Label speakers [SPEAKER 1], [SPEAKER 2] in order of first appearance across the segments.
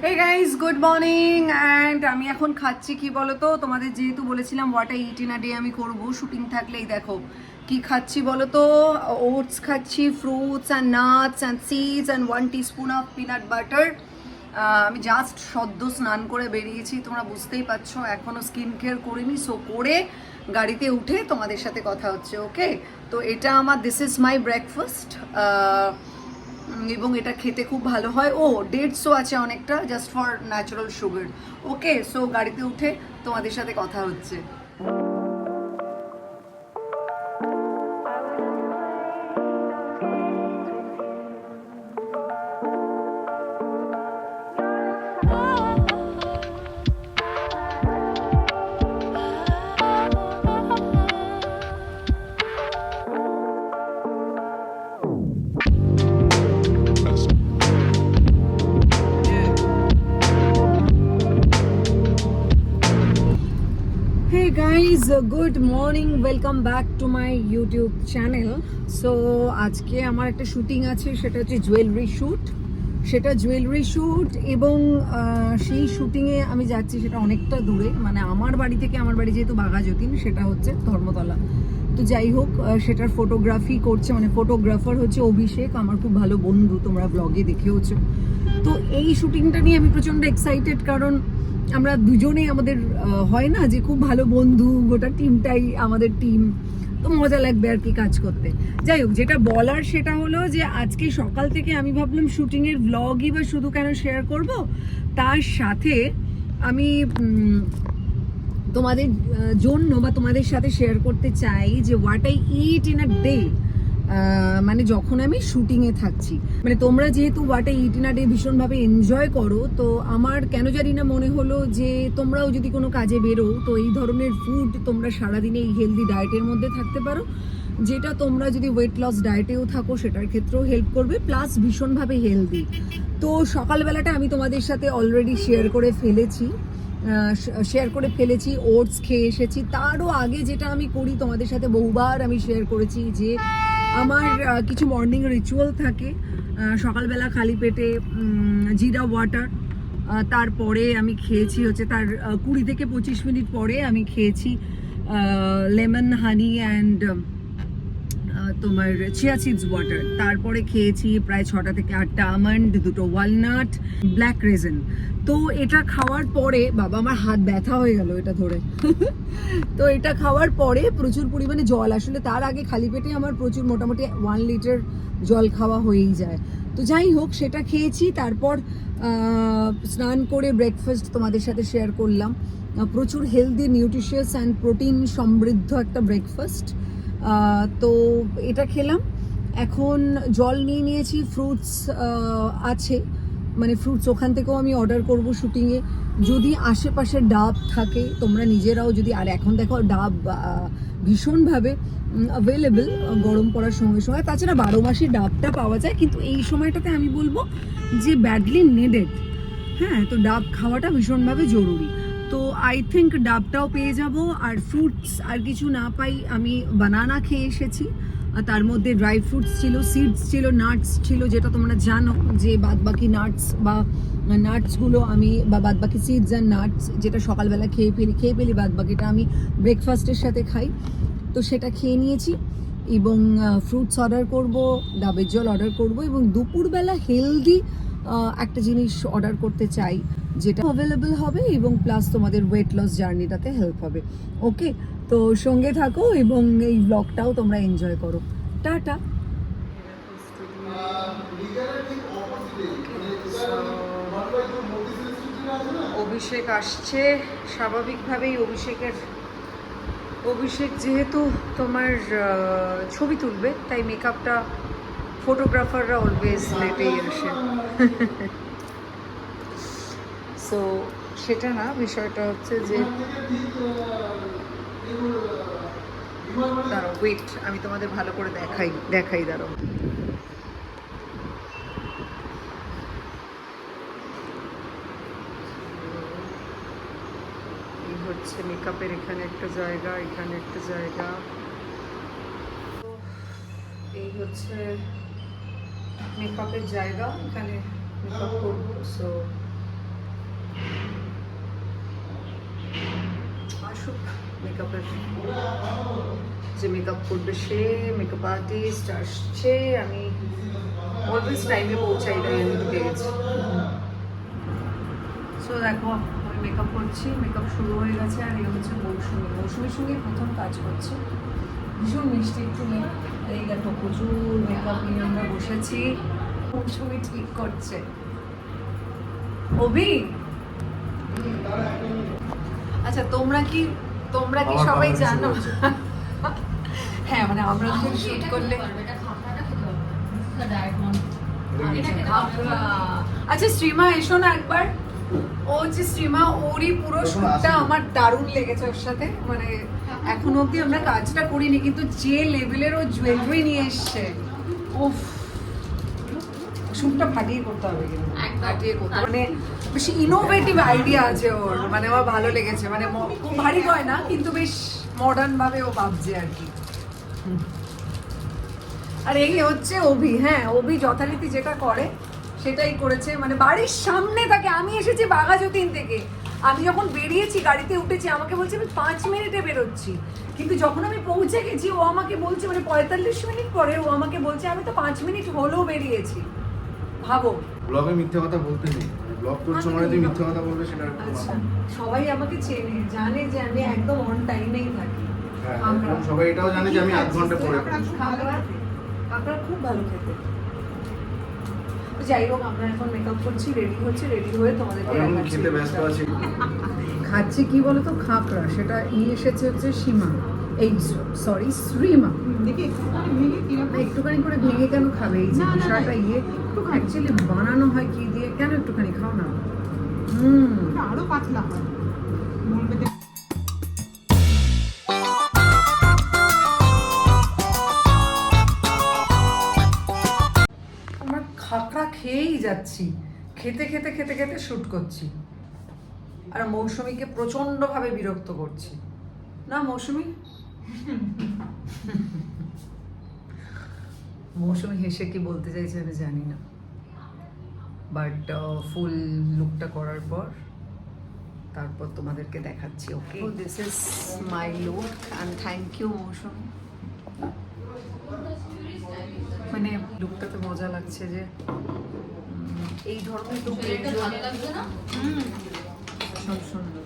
[SPEAKER 1] Hey guys, good morning. And আমি এখন খাচ্ছি কি বলো তো, তোমাদের যেহেতু বলেছিলাম what I eat in a day আমি করবো শুটিং থাকলেই, দেখো কি খাচ্ছি বলো তো। ওটস খাচ্ছি, fruits and nuts and seeds and 1 teaspoon of peanut butter. আমি জাস্ট সদ্য স্নান করে বেরিয়েছি, তোমরা বুঝতেই পারছো এখনও স্কিন কেয়ার করিনি। সো করে গাড়িতে উঠে তোমাদের সাথে কথা হচ্ছে। ওকে, তো এটা আমার দিস ইজ মাই ব্রেকফাস্ট এবং এটা খেতে খুব ভালো হয়। ও ডেটসও আছে অনেকটা, just for natural sugar. Okay, so গাড়িতে উঠে তোমাদের সাথে কথা হচ্ছে। Hey guys, good morning, welcome back to my YouTube channel. So আজকে আমার একটা শুটিং আছে, সেটা হচ্ছে জুয়েলারি শ্যুট এবং সেই শুটিংয়ে আমি যাচ্ছি, সেটা অনেকটা দূরে, মানে আমার বাড়ি থেকে, আমার বাড়ি যেহেতু বাঘাযতীন, সেটা হচ্ছে ধর্মতলা। তো যাই হোক, সেটার ফটোগ্রাফি করছে, মানে ফটোগ্রাফার হচ্ছে অভিষেক, আমার খুব ভালো বন্ধু, তোমরা ব্লগে দেখেওছো। তো এই শুটিংটা নিয়ে আমি প্রচণ্ড এক্সাইটেড, কারণ আমরা দুজনেই, আমাদের হয় না যে খুব ভালো বন্ধু, গোটা টিমটাই আমাদের টিম, তো মজা লাগবে আর কি কাজ করতে। যাই হোক, যেটা বলার সেটা হলো যে আজকে সকাল থেকে আমি ভাবলাম শুটিংয়ের ভ্লগই বা শুধু কেন শেয়ার করব, তার সাথে আমি তোমাদের জন্য বা তোমাদের সাথে শেয়ার করতে চাই যে what I eat in a day, মানে যখন আমি শুটিংয়ে থাকছি। মানে তোমরা যেহেতু what I eat in a day ভীষণভাবে এনজয় করো, তো আমার কেন জানি না মনে হলো যে তোমরাও যদি কোনো কাজে বেরো, তো এই ধরনের ফুড তোমরা সারাদিনে এই হেলদি ডায়েটের মধ্যে থাকতে পারো, যেটা তোমরা যদি ওয়েট লস ডায়েটেও থাকো সেটার ক্ষেত্রেও হেল্প করবে, প্লাস ভীষণভাবে হেলদি। তো সকালবেলাটা আমি তোমাদের সাথে অলরেডি শেয়ার করে ফেলেছি, ওটস খেয়ে এসেছি। তারও আগে যেটা আমি করি, তোমাদের সাথে বহুবার আমি শেয়ার করেছি যে আমার কিছু মর্নিং রিচুয়াল থাকে। সকালবেলা খালি পেটে জিরা ওয়াটার, তারপরে আমি খেয়েছি হচ্ছে তার 20 থেকে 25 মিনিট পরে আমি খেয়েছি লেমন হানি অ্যান্ড তোমার চিয়া সিডস ওয়াটার। তারপরে খেয়েছি প্রায় 6টা থেকে 8টা আমন্ড, 2টো ওয়ালনাট, ব্ল্যাক রেজন। তো এটা খাওয়ার পরে বাবা আমার হাত ব্যথা হয়ে গেল এটা ধরে। তো এটা খাওয়ার পরে প্রচুর পরিমাণে জল, আসলে তার আগে খালি পেটে আমার প্রচুর, মোটামুটি 1 লিটার জল খাওয়া হয়েই যায়। তো যাই হোক, সেটা খেয়েছি। তারপর স্নান করে ব্রেকফাস্ট তোমাদের সাথে শেয়ার করলাম। প্রচুর হেলদি, নিউট্রিশিয়াস অ্যান্ড প্রোটিন সমৃদ্ধ একটা ব্রেকফাস্ট। তো এটা খেলাম। এখন জল নিয়ে নিয়েছি, ফ্রুটস আছে, মানে ফ্রুটস ওখান থেকেও আমি অর্ডার করব শুটিংয়ে। যদি আশেপাশে ডাব থাকে, তোমরা নিজেরাও যদি, আর এখন দেখো ডাব ভীষণভাবে অ্যাভেলেবেল গরম পড়ার সঙ্গে সঙ্গে, তাছাড়া 12 মাসে ডাবটা পাওয়া যায়, কিন্তু এই সময়টাতে আমি বলবো যে ব্যাডলি নেডেড। হ্যাঁ, তো ডাব খাওয়াটা ভীষণভাবে জরুরি। তো আই থিঙ্ক ডাবটাও পেয়ে যাব। আর ফ্রুটস আর কিছু না পাই, আমি বানানা খেয়ে এসেছি, আর তার মধ্যে ড্রাই ফ্রুটস ছিল, সিডস ছিল, নাটস ছিল, যেটা তোমরা জানো যে বাদবাকি নাটসগুলো আমি, বা বাদবাকি সিডস অ্যান্ড নাটস যেটা সকালবেলা খেয়ে ফেলি, বাদবাকিটা আমি ব্রেকফাস্টের সাথে খাই। তো সেটা খেয়ে নিয়েছি এবং ফ্রুটস অর্ডার করব, ডাবের জল অর্ডার করব, এবং দুপুরবেলা হেলদি একটা জিনিস অর্ডার করতে চাই যেটা অ্যাভেলেবল হবে এবং প্লাস তোমাদের ওয়েট লস জার্নিটাতে হেল্প হবে। ওকে, তো সঙ্গে থাকো এবং এই ব্লগটাও তোমরা এনজয় করো। টাটা। অভিষেক আসছে, স্বাভাবিকভাবেই অভিষেক যেহেতু তোমার ছবি তুলবে, তাই মেকআপটা ফটোগ্রাফাররা অলওয়েজ লেটেই আসে। সো সেটা না, বিষয়টা হচ্ছে যে দাঁড়াও, ওয়েট, আমি তোমাদের ভালো করে দেখাই দাঁড়াও। এই হচ্ছে মেকআপের এখানে একটা জায়গা, এখানে একটা জায়গা। এই হচ্ছে মেকআপের জায়গা, এখানে মেকআপ করবো। সো মেকআপের, যে মেকআপ করবে সে, মেকআপ আর্টিস্ট আসছে। আমি অলওয়েজ টাইমে পৌঁছাই, তাই আমি ঢুকে গেছি। সো দেখো আমি মেকআপ করছি, মেকআপ শুরু হয়ে গেছে। আর এই হচ্ছে মৌসুমি, মৌসুমির সঙ্গে প্রথম কাজ করছে। ভীষণ মিষ্টি একটু মেয়ে। এই দেখো প্রচুর মেকআপ নিয়ে আমরা বসেছি, মৌসুমি ঠিক করছে। অভি, আচ্ছা তোমরা কি সবাই জানো? হ্যাঁ মানে আমরা যখন শুট করলে, আচ্ছা শ্রীমা এসো না একবার। ও যে শ্রীমা, ওরই পুরো শুটটা আমার দারুণ লেগেছে ওর সাথে। মানে এখনো অবধি আমরা কাজটা করিনি, কিন্তু যে লেভেলের ও জুয়েলারি নিয়ে এসছে, উফ, শুটটা ফাটিয়ে করতে হবে, কিন্তু ফাটিয়ে করতে হবে। মানে বেশি ইনোভেটিভ আইডিয়া আছে ওর, মানে আমার ভালো লেগেছে। মানে খুব ভারী গয়না, কিন্তু বেশ মডার্ন ভাবে ও ভাবছে আর কি। আর এই হচ্ছে অভি। হ্যাঁ, অভি যথারীতি যেটা করে সেটাই করেছে। মানে বাড়ির সামনে থাকে। আমি এসেছি বাঘাযতীন থেকে, আমি যখন বেরিয়েছি গাড়িতে উঠেছি, আমাকে বলছে আমি 5 মিনিটে বেরোচ্ছি, কিন্তু যখন আমি পৌঁছে গেছি ও আমাকে বলছে, মানে 45 মিনিট পরে ও আমাকে বলছে আমি তো 5 মিনিট হলেও বেরিয়েছি। ভাবো,
[SPEAKER 2] ব্লগে মিথ্যে কথা বলতে নেই, ব্লগ করছো মানে তুই মিথ্যে কথা বলবে সেটা।
[SPEAKER 1] আচ্ছা সবাই আমাকে চেনে, জানে যে আমি একদম অন টাইমেই থাকি।
[SPEAKER 2] হ্যাঁ, সবাই এটাও জানে যে আমি 8 ঘন্টা পরে
[SPEAKER 1] কাঁকড়া খুব ভালো খেতে। যাই হোক, আমরা এখন মেকআপ করছি, রেডি হচ্ছে, রেডি হয়ে তোমাদেরকে
[SPEAKER 2] খেতে ব্যস্ত আছি।
[SPEAKER 1] খাচ্ছি কি বলতো, খাকড়া। সেটা নিয়ে এসেছে হচ্ছে সীমা, এই সরি শ্রীমা। একটুখানি করে ভেঙে কেন খাবে? এই যে বিষয়টা অ্যাকচুয়ালি বানানো হয় কি দিয়ে, কেন একটুখানি খাও না।
[SPEAKER 3] আরো পাতলা হয়।
[SPEAKER 1] আমরা খাকড়া খেয়েই যাচ্ছি, খেতে খেতে খেতে খেতে শুট করছি। আর মৌসুমীকে প্রচন্ডভাবে বিরক্ত করছি না মৌসুমী? মৌসুমী হেসে কি বলতে চাইছে আমি জানি না, বাট ফুল লুকটা করার পর তারপর তোমাদেরকে দেখাচ্ছি। Okay, this is my look and thank you Mousumi. মানে লুকটাতে মজা লাগছে যে এই ধরনের লুক সব সুন্দর।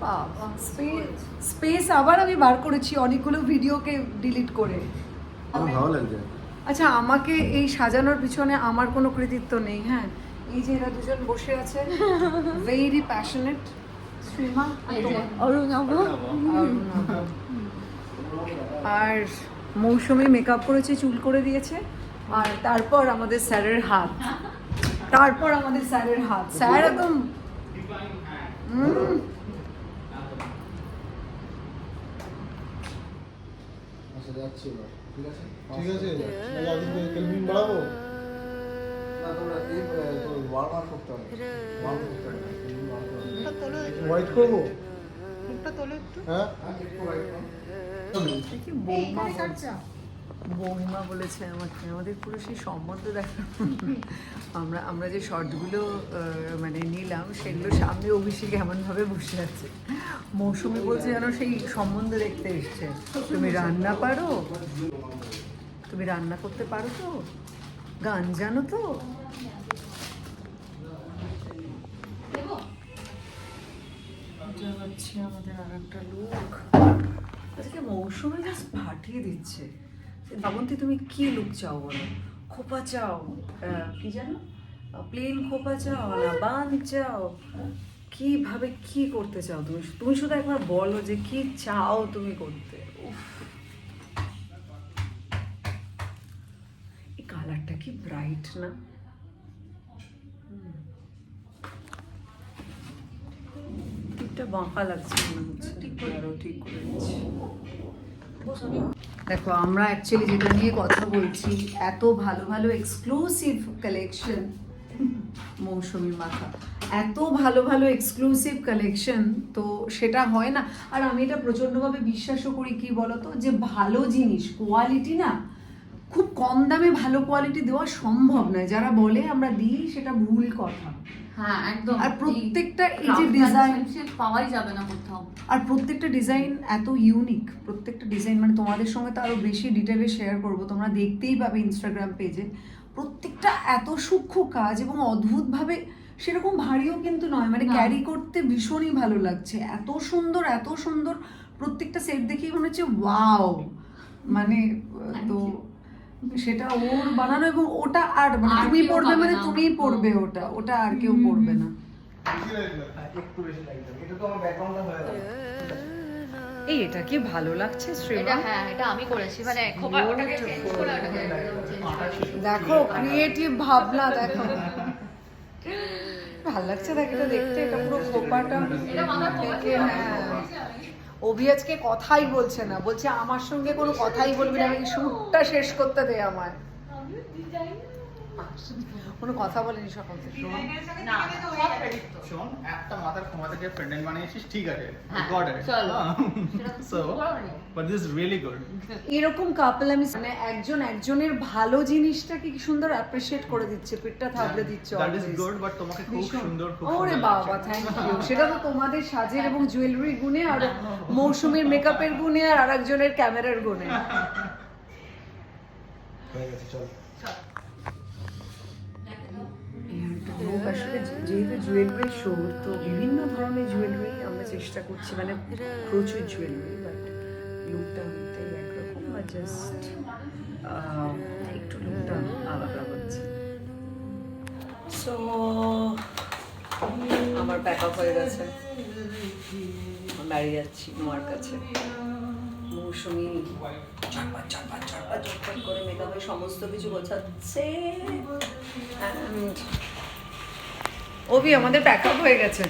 [SPEAKER 1] বাবা, স্পেস আবার আমি বার করেছি অনেকগুলো ভিডিওকে ডিলিট করে।
[SPEAKER 2] আমার ভালো লাগছে।
[SPEAKER 1] আচ্ছা, আমাকে এই সাজানোর পিছনে আমার কোনো কৃতিত্ব নেই। হ্যাঁ, এই যে এরা দুজন বসে আছে, ভেরি প্যাশনেট। শ্রীমা, অরুণাভ, আর মৌসুমী মেকআপ করেছে, চুল করে দিয়েছে। আর তারপর আমাদের স্যারের হাত, স্যার একদম
[SPEAKER 2] ঠিক আছে, কেলভিন বাড়াবো না, তোমরা এই ওয়ার্ম আপ করতে হবে, হোয়াইট করবো,
[SPEAKER 3] মুখটা তোলো একটু।
[SPEAKER 2] হ্যাঁ একটু হোয়াইট
[SPEAKER 1] দেখি বৌমা বলেছে আমাকে, আমাদের পুরো সেই সম্বন্ধ দেখা। আমরা যে শর্টগুলো মানে নিলাম, সেগুলো সামনে অভিষেক এমনভাবে বসে আছে। মৌসুমী বলছে যেন সেই সম্বন্ধ দেখতে এসছে। তুমি রান্না পারো, তুমি রান্না করতে পারো তো, গান জানো তো। এটা হচ্ছে আমাদের আর একটা লুক। আজকে মৌসুমী জাস্ট ফাটিয়ে দিচ্ছে। বাবন্তী, তুমি কি লুক চাও বলো? খোপা চাও, কি জানো, প্লেন খোপা চাও না বান চাও, কিভাবে কি করতে চাও তুমি শুধু একবার বলো যে কি চাও তুমি করতে। কি ব্রাইট না, টিপটা বাঁকা লাগছে মনে হচ্ছে, আরো ঠিক করে দিচ্ছি। দেখো আমরা অ্যাকচুয়ালি যেটা নিয়ে কথা বলছি, এত ভালো ভালো এক্সক্লুসিভ কালেকশন, মৌসুমীর মাথা, এত ভালো ভালো এক্সক্লুসিভ কালেকশন, তো সেটা হয় না। আর আমি এটা প্রচণ্ডভাবে বিশ্বাসও করি, কি বলতো, যে ভালো জিনিস কোয়ালিটি না খুব কম দামে ভালো কোয়ালিটি দেওয়া সম্ভব নয়। যারা বলে আমরা দিই, সেটা ভুল কথা।
[SPEAKER 4] হ্যাঁ একদম।
[SPEAKER 1] আর প্রত্যেকটা এই যে ডিজাইন
[SPEAKER 4] পাওয়াই যাবে না কোথাও।
[SPEAKER 1] আর প্রত্যেকটা ডিজাইন এত ইউনিক, প্রত্যেকটা ডিজাইন মানে তোমাদের সঙ্গে তো আরো বেশি ডিটেলে শেয়ার করব, তোমরা দেখতেই পাবে ইনস্টাগ্রাম পেজে। প্রত্যেকটা এত সূক্ষ্ম কাজ এবং অদ্ভুতভাবে, সেরকম ভারীও কিন্তু নয়, মানে ক্যারি করতে ভীষণই ভালো লাগছে। এত সুন্দর এত সুন্দর, প্রত্যেকটা সেট দেখেই মনে হচ্ছে ওয়াও। মানে তো সেটা ওর বানানো, এবং ওটা আর মানে
[SPEAKER 4] আর
[SPEAKER 1] তুমি
[SPEAKER 4] কেউ
[SPEAKER 1] পড়বে,
[SPEAKER 4] পাবে
[SPEAKER 1] মানে
[SPEAKER 4] না।
[SPEAKER 1] তুমিই পড়বে ওটা, ওটা আর কেউ পড়বে না।
[SPEAKER 2] একটু বেশি লাগবে, এটা তো আমার ব্যাকগ্রাউন্ডটা হয়ে গেল।
[SPEAKER 1] এই এটা কি ভালো লাগছে
[SPEAKER 4] এটা
[SPEAKER 1] শ্রেয়া,
[SPEAKER 4] হ্যাঁ, এটা আমি করেছি, মানে খোপা ওটাকে চেঞ্জ করে ওটাকে
[SPEAKER 1] দেখো ক্রিয়েটিভ ভাবনা, দেখো ভালো লাগছে, দেখ এটা দেখতে, এটা পুরো খোপাটা
[SPEAKER 4] এটা মাথার খোপা
[SPEAKER 1] থেকে, হ্যাঁ। অভি আজকে কথাই বলছে না, বলছে আমার সঙ্গে কোনো কথাই বলবি না, আমি শুটটা শেষ করতে দে আমায়। কোনো কথা বলেনি সকাল থেকে।
[SPEAKER 4] না সব ক্রেডিট তো।
[SPEAKER 2] শোন, একটা মাথার ক্ষমা থেকে পেন্ডেন্ট বানিয়েছিস, ঠিক আছে,
[SPEAKER 4] হ্যাঁ,
[SPEAKER 2] গড ইট,
[SPEAKER 4] চলো।
[SPEAKER 2] So but this really good.
[SPEAKER 1] এরকম কাপল আমি মানে একজন একজনের ভালো জিনিসটাকে কি সুন্দর অ্যাপ্রিশিয়েট করে দিচ্ছে, পেটটা থাবড়ে দিচ্ছে।
[SPEAKER 2] That is
[SPEAKER 1] always।
[SPEAKER 2] Good, but তোমাকে খুব
[SPEAKER 1] ভীষণ।
[SPEAKER 2] সুন্দর, খুব
[SPEAKER 1] ওরে
[SPEAKER 2] সুন্দর
[SPEAKER 1] বাবা,
[SPEAKER 2] লাগছে।
[SPEAKER 1] Thank you. সেটা তো তোমাদের সাজের এবং জুয়েলারি গুণে, আর মৌসুমীর মেকআপের গুণে, আর আরেকজনের ক্যামেরার গুণে।
[SPEAKER 2] হয়ে গেছে, চল।
[SPEAKER 1] লোক আসলে যেহেতু জুয়েলারি শো, তো বিভিন্ন ধরনের জুয়েলারি আমরা চেষ্টা করছি, মানে প্রচুর জুয়েলারি, বাট লুকটা অনেকটাই একরকম, বা জাস্ট একটু লুকটা আলাদা হচ্ছে। সো আমার প্যাক আপ হয়ে গেছে, দাঁড়িয়ে যাচ্ছি নোয়ার কাছে। মৌসুমি চটপট চটপট চটপট চটপট করে মেকআপের সমস্ত কিছু গোছাচ্ছে। And অভি আমাদের প্যাক আপ হয়ে গেছে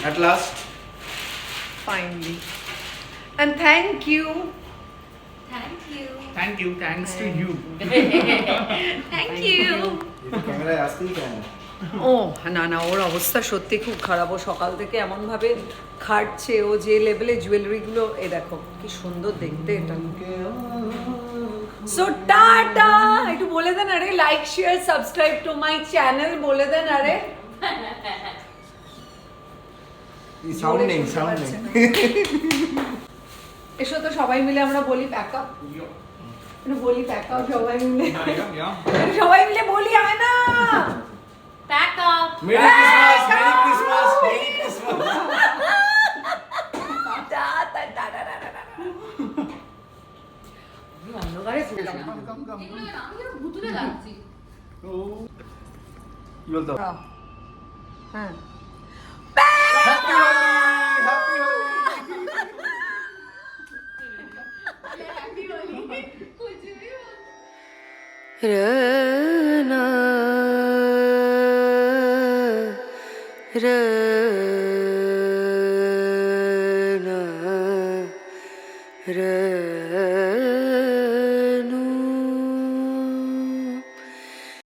[SPEAKER 2] At last.
[SPEAKER 1] Finally, and thank you.
[SPEAKER 4] Thank you.
[SPEAKER 2] Thanks to you.
[SPEAKER 4] Thank you.
[SPEAKER 2] ক্যামেরায় আসতেই কেন?
[SPEAKER 1] ও না না, ওর অবস্থা সত্যি খুব খারাপ। ও সকাল থেকে এমনভাবে খাটছে, ও যে লেভেলে জুয়েলারিগুলো, এ দেখো কি সুন্দর দেখতে এটা। সো টাটা, একটু বলে দেন আরে, like share subscribe to my channel বলে দেন আরে।
[SPEAKER 2] সাউন্ডিং
[SPEAKER 1] এসো তো সবাই মিলে আমরা বলি প্যাক আপ, বলি প্যাক আপ সবাই মিলে, সবাই মিলে বলি, হয় না?
[SPEAKER 4] Pack up.
[SPEAKER 2] Merry Christmas, merry Christmas, merry Christmas.
[SPEAKER 1] অন্ধকারে
[SPEAKER 4] এগুলো আমি যেন ভুতুড়ে লাগছি।
[SPEAKER 2] কি বলতো?
[SPEAKER 1] হ্যাঁ,
[SPEAKER 2] happy Holi, happy Holi.
[SPEAKER 5] Ra